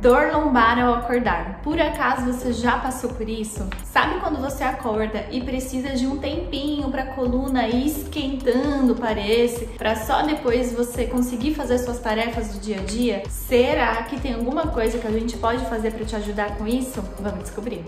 Dor lombar ao acordar. Por acaso você já passou por isso? Sabe quando você acorda e precisa de um tempinho para a coluna ir esquentando, parece, para só depois você conseguir fazer suas tarefas do dia a dia? Será que tem alguma coisa que a gente pode fazer para te ajudar com isso? Vamos descobrir.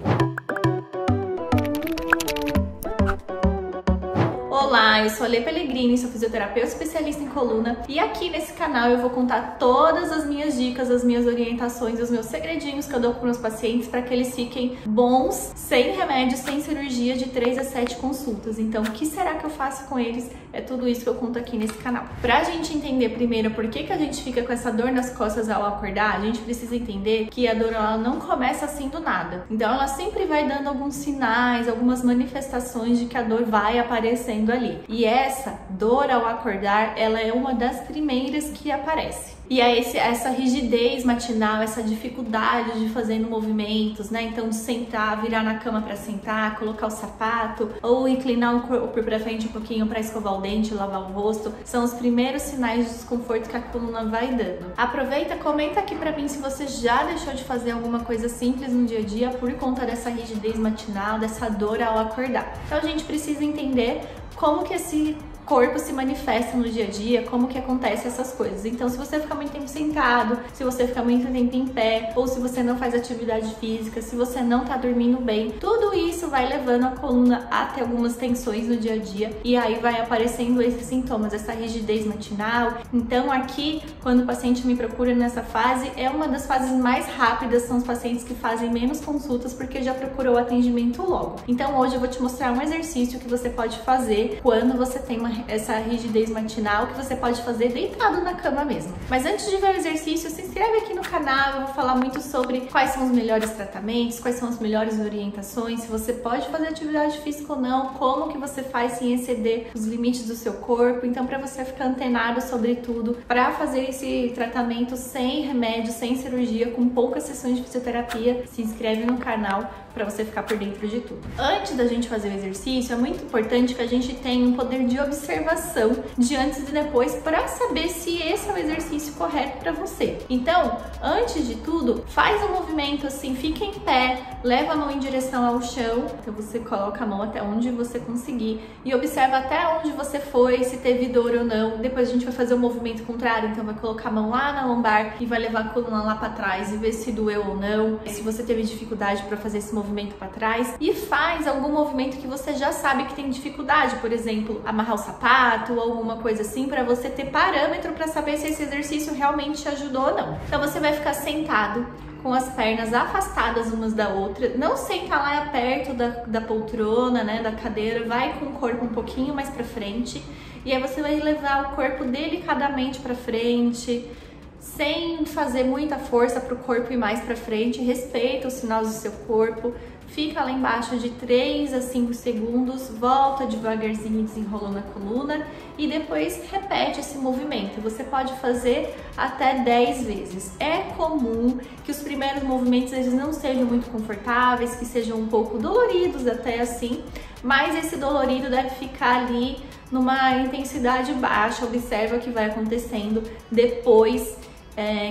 Olá, eu sou a Lê Pellegrini, sou fisioterapeuta especialista em coluna e aqui nesse canal eu vou contar todas as minhas dicas, as minhas orientações, os meus segredinhos que eu dou para os meus pacientes para que eles fiquem bons, sem remédio, sem cirurgia, de 3 a 7 consultas. Então, o que será que eu faço com eles? É tudo isso que eu conto aqui nesse canal. Pra gente entender primeiro por que a gente fica com essa dor nas costas ao acordar, a gente precisa entender que a dor ela não começa assim do nada. Então, ela sempre vai dando alguns sinais, algumas manifestações de que a dor vai aparecendo ali. E essa dor ao acordar, ela é uma das primeiras que aparece. E é essa rigidez matinal, essa dificuldade de fazer movimentos, né? Então, de sentar, virar na cama para sentar, colocar o sapato ou inclinar o corpo para frente um pouquinho para escovar o dente, lavar o rosto, são os primeiros sinais de desconforto que a coluna vai dando. Aproveita, comenta aqui para mim se você já deixou de fazer alguma coisa simples no dia a dia por conta dessa rigidez matinal, dessa dor ao acordar. Então, a gente precisa entender como que esse corpo se manifesta no dia a dia, como que acontece essas coisas. Então, se você ficar muito tempo sentado, se você ficar muito tempo em pé, ou se você não faz atividade física, se você não tá dormindo bem, tudo isso vai levando a coluna a ter algumas tensões no dia a dia e aí vai aparecendo esses sintomas, essa rigidez matinal. Então, aqui, quando o paciente me procura nessa fase, é uma das fases mais rápidas, são os pacientes que fazem menos consultas porque já procurou atendimento logo. Então, hoje eu vou te mostrar um exercício que você pode fazer quando você tem essa rigidez matinal, que você pode fazer deitado na cama mesmo. Mas antes de ver o exercício, se inscreve aqui no canal, eu vou falar muito sobre quais são os melhores tratamentos, quais são as melhores orientações, se você pode fazer atividade física ou não, como que você faz sem exceder os limites do seu corpo. Então, para você ficar antenado sobre tudo, para fazer esse tratamento sem remédio, sem cirurgia, com poucas sessões de fisioterapia, se inscreve no canal para você ficar por dentro de tudo. Antes da gente fazer o exercício, é muito importante que a gente tenha um poder de observação de antes e depois para saber se esse é o exercício correto para você. Então, antes de tudo, faz um movimento assim, fica em pé, leva a mão em direção ao chão, então você coloca a mão até onde você conseguir e observa até onde você foi, se teve dor ou não. Depois a gente vai fazer o movimento contrário, então vai colocar a mão lá na lombar e vai levar a coluna lá para trás e ver se doeu ou não, se você teve dificuldade para fazer esse movimento para trás, e faz algum movimento que você já sabe que tem dificuldade, por exemplo, amarrar o sapato ou alguma coisa assim, para você ter parâmetro para saber se esse exercício realmente te ajudou ou não. Então você vai ficar sentado com as pernas afastadas umas da outra, não senta lá perto da poltrona, né, da cadeira, vai com o corpo um pouquinho mais para frente, e aí você vai levar o corpo delicadamente para frente, sem fazer muita força para o corpo ir mais para frente. Respeita os sinais do seu corpo, fica lá embaixo de 3 a 5 segundos, volta devagarzinho desenrolando a coluna e depois repete esse movimento. Você pode fazer até 10 vezes. É comum que os primeiros movimentos eles não sejam muito confortáveis, que sejam um pouco doloridos até assim, mas esse dolorido deve ficar ali numa intensidade baixa. Observa o que vai acontecendo depois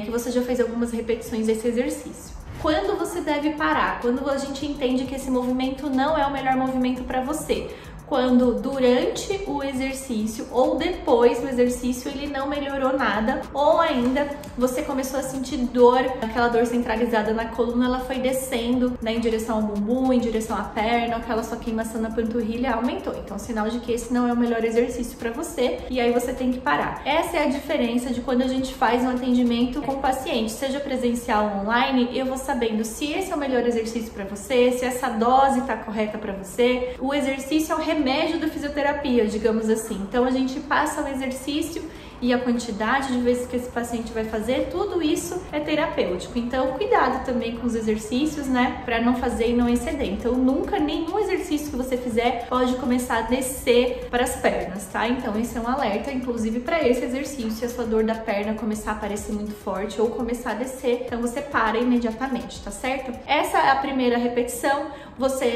que você já fez algumas repetições desse exercício. Quando você deve parar? Quando a gente entende que esse movimento não é o melhor movimento para você? Quando durante o exercício ou depois do exercício ele não melhorou nada, ou ainda você começou a sentir dor, aquela dor centralizada na coluna, ela foi descendo, né, em direção ao bumbum, em direção à perna, aquela sua queimação na panturrilha aumentou. Então, sinal de que esse não é o melhor exercício para você e aí você tem que parar. Essa é a diferença de quando a gente faz um atendimento com o paciente, seja presencial ou online. Eu vou sabendo se esse é o melhor exercício para você, se essa dose está correta para você. O exercício é o remédio da fisioterapia, digamos assim. Então a gente passa o exercício e a quantidade de vezes que esse paciente vai fazer, tudo isso é terapêutico. Então, cuidado também com os exercícios, né? Para não fazer e não exceder. Então, nunca, nenhum exercício que você fizer pode começar a descer para as pernas, tá? Então, esse é um alerta, inclusive, para esse exercício. Se a sua dor da perna começar a aparecer muito forte ou começar a descer, então você para imediatamente, tá certo? Essa é a primeira repetição.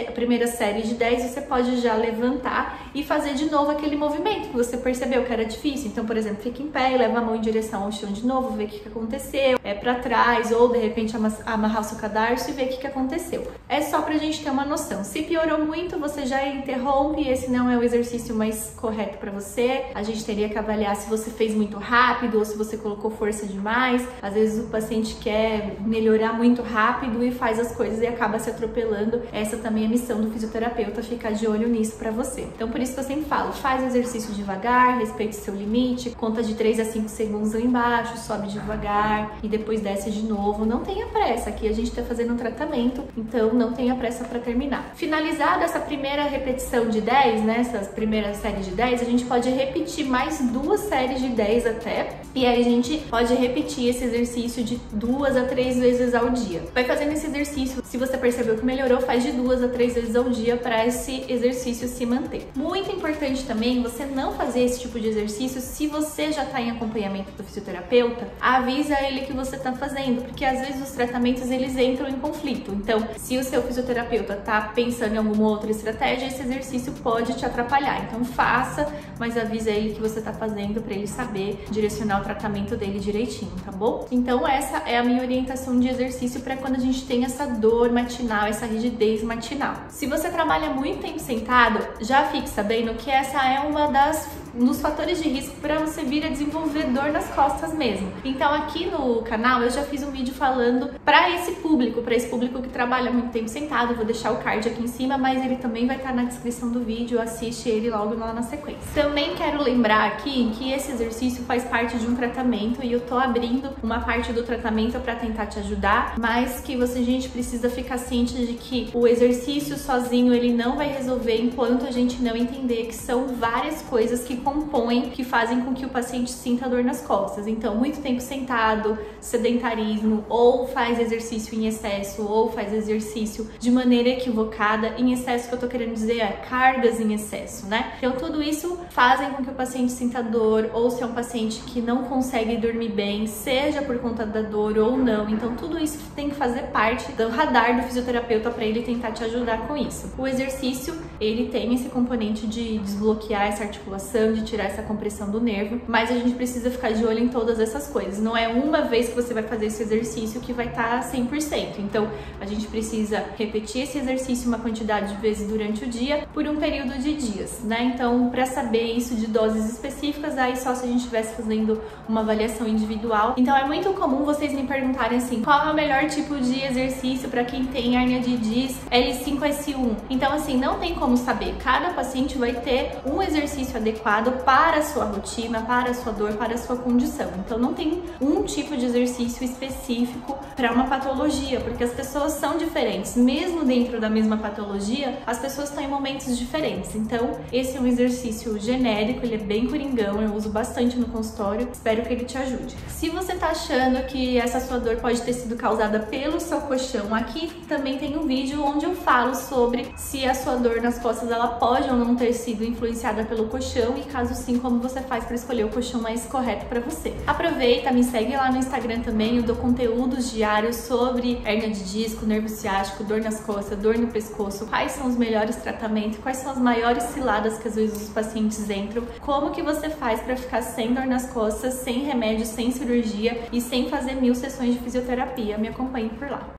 A primeira série de 10, você pode já levantar e fazer de novo aquele movimento que você percebeu que era difícil. Então, por exemplo, fica fica em pé e leva a mão em direção ao chão de novo, vê o que aconteceu, pra trás, ou de repente amarrar o seu cadarço e ver o que aconteceu. É só pra gente ter uma noção. Se piorou muito, você já interrompe, esse não é o exercício mais correto pra você. A gente teria que avaliar se você fez muito rápido ou se você colocou força demais. Às vezes o paciente quer melhorar muito rápido e faz as coisas e acaba se atropelando. Essa também é a missão do fisioterapeuta, ficar de olho nisso pra você. Então por isso que eu sempre falo, faz o exercício devagar, respeite seu limite, conta de 3 a 5 segundos lá embaixo, sobe devagar e depois desce de novo. Não tenha pressa, aqui a gente tá fazendo um tratamento, então não tenha pressa para terminar. Finalizada essa primeira repetição de 10, né, essa primeira série de 10, a gente pode repetir mais 2 séries de 10 até, e aí a gente pode repetir esse exercício de 2 a 3 vezes ao dia. Vai fazendo esse exercício, se você percebeu que melhorou, faz de 2 a 3 vezes ao dia para esse exercício se manter. Muito importante também você não fazer esse tipo de exercício se você já está em acompanhamento do fisioterapeuta, avisa ele que você está fazendo, porque às vezes os tratamentos eles entram em conflito. Então, se o seu fisioterapeuta está pensando em alguma outra estratégia, esse exercício pode te atrapalhar. Então faça, mas avisa ele que você está fazendo para ele saber direcionar o tratamento dele direitinho, tá bom? Então essa é a minha orientação de exercício para quando a gente tem essa dor matinal, essa rigidez matinal. Se você trabalha muito tempo sentado, já fique sabendo que essa é uma dos fatores de risco para você vir a desenvolver dor nas costas mesmo. Então aqui no canal eu já fiz um vídeo falando para esse público que trabalha muito tempo sentado. Eu vou deixar o card aqui em cima, mas ele também vai estar na descrição do vídeo, assiste ele logo lá na sequência. Também quero lembrar aqui que esse exercício faz parte de um tratamento e eu tô abrindo uma parte do tratamento para tentar te ajudar, mas que a gente precisa ficar ciente de que o exercício sozinho ele não vai resolver enquanto a gente não entender que são várias coisas que compõem, que fazem com que o paciente sinta dor nas costas. Então, muito tempo sentado, sedentarismo, ou faz exercício em excesso, ou faz exercício de maneira equivocada. Em excesso, que eu tô querendo dizer é cargas em excesso, né? Então, tudo isso fazem com que o paciente sinta dor, ou se é um paciente que não consegue dormir bem, seja por conta da dor ou não. Então, tudo isso tem que fazer parte do radar do fisioterapeuta para ele tentar te ajudar com isso. O exercício, ele tem esse componente de desbloquear essa articulação, de tirar essa compressão do nervo, mas a gente precisa ficar de olho em todas essas coisas. Não é uma vez que você vai fazer esse exercício que vai estar 100%. Então, a gente precisa repetir esse exercício uma quantidade de vezes durante o dia por um período de dias, né? Então, para saber isso de doses específicas, aí só se a gente estivesse fazendo uma avaliação individual. Então, é muito comum vocês me perguntarem assim, qual é o melhor tipo de exercício para quem tem hérnia de disco L5, S1? Então, assim, não tem como saber. Cada paciente vai ter um exercício adequado para a sua rotina, para a sua dor, para a sua condição. Então, não tem um tipo de exercício específico para uma patologia, porque as pessoas são diferentes. Mesmo dentro da mesma patologia, as pessoas estão em momentos diferentes. Então, esse é um exercício genérico, ele é bem coringão, eu uso bastante no consultório, espero que ele te ajude. Se você tá achando que essa sua dor pode ter sido causada pelo seu colchão, aqui também tem um vídeo onde eu falo sobre se a sua dor nas costas ela pode ou não ter sido influenciada pelo colchão e caso sim, como você faz para escolher o colchão mais correto para você. Aproveita, me segue lá no Instagram também, eu dou conteúdos diários sobre hérnia de disco, nervo ciático, dor nas costas, dor no pescoço, quais são os melhores tratamentos, quais são as maiores ciladas que às vezes os pacientes entram, como que você faz para ficar sem dor nas costas, sem remédio, sem cirurgia e sem fazer 1000 sessões de fisioterapia. Me acompanhe por lá.